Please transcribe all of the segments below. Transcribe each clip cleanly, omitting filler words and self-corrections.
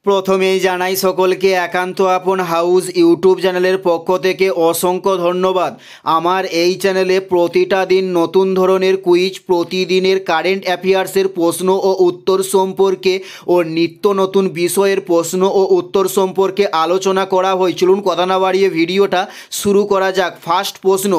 প্রথমেই জানাই সকলকে একান্ত আপন হাউস ইউটিউব চ্যানেলের পক্ষ থেকে অসংখ্য ধন্যবাদ। আমার এই চ্যানেলে প্রতিটা দিন নতুন ধরনের কুইজ, প্রতিদিনের কারেন্ট অ্যাফেয়ার্সের প্রশ্ন ও উত্তর সম্পর্কে ও নিত্য নতুন বিষয়ের প্রশ্ন ও উত্তর সম্পর্কে আলোচনা করা হয়। চলুন কথা না বাড়িয়ে ভিডিওটা শুরু করা যাক। ফার্স্ট প্রশ্ন,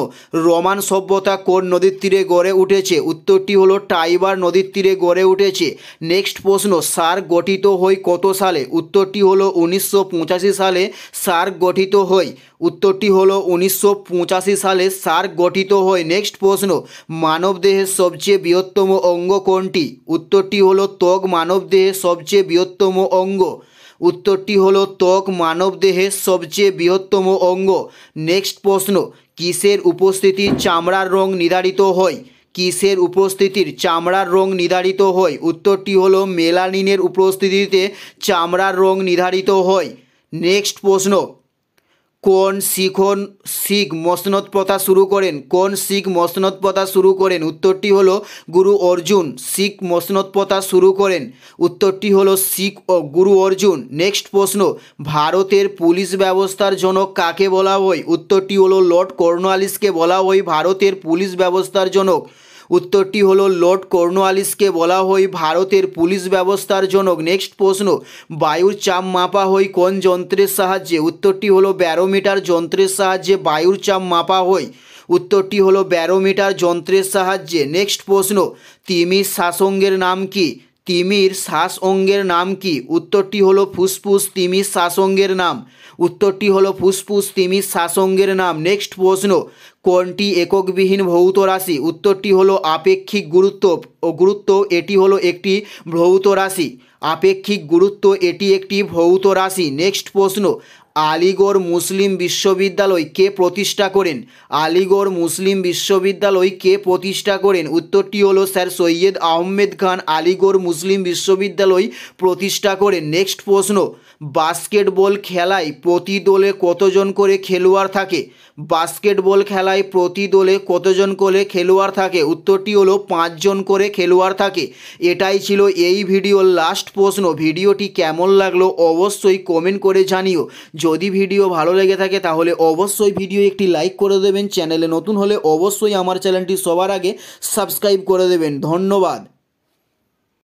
রোমান সভ্যতা কোন নদীর তীরে গড়ে উঠেছে? উত্তরটি হলো টাইবার নদীর তীরে গড়ে উঠেছে। নেক্সট প্রশ্ন, সার্ক গঠিত হয় কত সালে? উত্তরটি হলো 1985 সালে সার্ক গঠিত হয়। উত্তরটি হলো 1985 সালে সার্ক গঠিত হয়। নেক্সট প্রশ্ন, মানবদেহের সবচেয়ে বৃহত্তম অঙ্গ কোনটি? উত্তরটি হলো ত্বক মানবদেহের সবচেয়ে বৃহত্তম অঙ্গ। উত্তরটি হলো ত্বক মানবদেহের সবচেয়ে বৃহত্তম অঙ্গ। নেক্সট প্রশ্ন, কিসের উপস্থিতি চামড়ার রং নির্ধারিত হয়? কিসের উপস্থিতির চামড়ার রং নির্ধারিত হয়? উত্তরটি হলো মেলানিনের উপস্থিতিতে চামড়ার রং নির্ধারিত হয়। নেক্সট প্রশ্ন, কোন শিখ মসনদ প্রথা শুরু করেন? কোন শিখ মসনদ প্রথা শুরু করেন? উত্তরটি হলো গুরু অর্জুন শিখ মসনদ প্রথা শুরু করেন। উত্তরটি হলো গুরু অর্জুন। নেক্সট প্রশ্ন, ভারতের পুলিশ ব্যবস্থার জনক কাকে বলা হয়? উত্তরটি হলো লর্ড কর্নওয়ালিসকে বলা হয় ভারতের পুলিশ ব্যবস্থার জনক। উত্তরটি হলো লর্ড কর্নওয়ালিসকে বলা হয় ভারতের পুলিশ ব্যবস্থার জনক। নেক্সট প্রশ্ন, বায়ুর চাপ মাপা হয় কোন যন্ত্রের সাহায্যে? উত্তরটি হলো ব্যারোমিটার যন্ত্রের সাহায্যে বায়ুর চাপ মাপা হয়। উত্তরটি হলো ব্যারোমিটার যন্ত্রের সাহায্যে। নেক্সট প্রশ্ন, তিমির শ্বাসঙ্গের নাম কি? তিমির শ্বাস অঙ্গের নাম কি? উত্তরটি হলো ফুসফুস তিমির শ্বাসঙ্গের নাম। উত্তরটি হলো ফুসফুস তিমির শ্বাসঙ্গের নাম। নেক্সট প্রশ্ন, কোনটি এককবিহীন ভৌত রাশি? উত্তরটি হলো আপেক্ষিক গুরুত্ব এটি হলো একটি ভৌত রাশি। আপেক্ষিক গুরুত্ব এটি একটি ভৌত রাশি। নেক্সট প্রশ্ন, আলিগড় মুসলিম বিশ্ববিদ্যালয় কে প্রতিষ্ঠা করেন? আলিগড় মুসলিম বিশ্ববিদ্যালয় কে প্রতিষ্ঠা করেন? উত্তরটি হলো স্যার সৈয়দ আহমেদ খান আলিগড় মুসলিম বিশ্ববিদ্যালয় প্রতিষ্ঠা করেন। নেক্সট প্রশ্ন, বাস্কেটবল খেলায় প্রতি দলে কতজন করে খেলোয়াড় থাকে? বাস্কেটবল খেলায় প্রতি দলে কতজন করে খেলোয়াড় থাকে? উত্তরটি হলো 5 জন করে খেলোয়াড় থাকে। এটাই ছিল এই ভিডিওর লাস্ট প্রশ্ন। ভিডিওটি কেমন লাগলো অবশ্যই কমেন্ট করে জানিও। যদি ভিডিও ভালো লেগে থাকে তাহলে অবশ্যই ভিডিও একটি লাইক করে দেবেন। চ্যানেলে নতুন হলে অবশ্যই আমার চ্যানেলটি সবার আগে সাবস্ক্রাইব করে দেবেন। ধন্যবাদ।